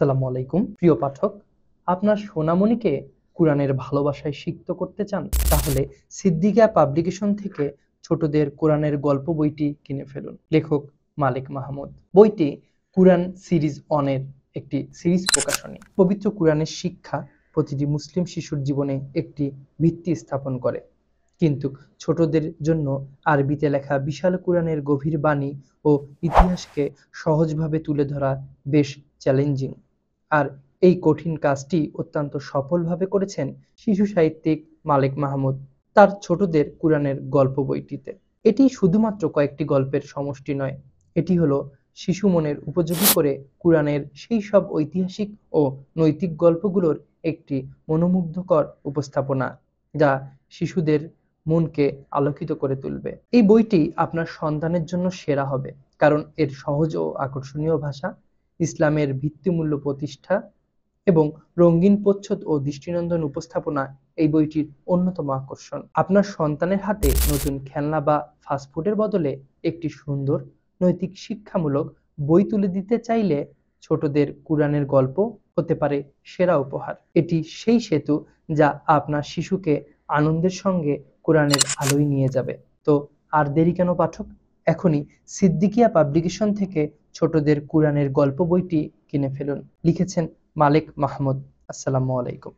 আসসালামু আলাইকুম প্রিয় পাঠক, আপনার সোনামণিকে কোরআনের ভালোবাসায় সিক্ত করতে চান? তাহলে সিদ্দিকা পাবলিকেশন থেকে ছোটদের কোরআনের গল্প বইটি কিনে ফেলুন। লেখক মালিক মাহমুদ। বইটি কুরআন সিরিজ অনের একটি সিরিজ প্রকাশনী। পবিত্র কোরআনের শিক্ষা প্রতিটি মুসলিম শিশুর জীবনে একটি ভিত্তি স্থাপন করে, কিন্তু ছোটদের জন্য আরবিতে লেখা বিশাল কোরআনের গভীর বাণী ও ইতিহাসকে সহজভাবে তুলে ধরা বেশ চ্যালেঞ্জিং। আর এই কঠিন কাজটি অত্যন্ত সফলভাবে করেছেন শিশু সাহিত্যিক মালিক মাহমুদ তার ছোটদের কোরআনের গল্প বইটিতে। এটি শুধুমাত্র কয়েকটি গল্পের সমষ্টি নয়, এটি হলো শিশু মনের উপযোগী করে কোরআনের সেই সব ঐতিহাসিক ও নৈতিক গল্পগুলোর একটি মনোমুগ্ধকর উপস্থাপনা, যা শিশুদের মনকে আলোকিত করে তুলবে। এই বইটি আপনার সন্তানের জন্য সেরা হবে, কারণ এর সহজ ও আকর্ষণীয় ভাষা, ইসলামের ভিত্তিমূল্য প্রতিষ্ঠা এবং রঙিন প্রচ্ছদ ও দৃষ্টিনন্দন উপস্থাপনা এই বইটির অন্যতম আকর্ষণ। আপনার সন্তানের হাতে নতুন খেলনা বা ফাস্টফুডের বদলে একটি সুন্দর নৈতিক শিক্ষামূলক বই তুলে দিতে চাইলে ছোটদের কোরআনের গল্প হতে পারে সেরা উপহার। এটি সেই সেতু যা আপনার শিশুকে আনন্দের সঙ্গে কোরআনের আলোয় নিয়ে যাবে। তো আর দেরি কেন পাঠক, এখনই সিদ্দিকিয়া পাবলিকেশন থেকে ছোটদের কোরআনের গল্প বইটি কিনে ফেলুন। লিখেছেন মালিক মাহমুদ। আসসালামু আলাইকুম।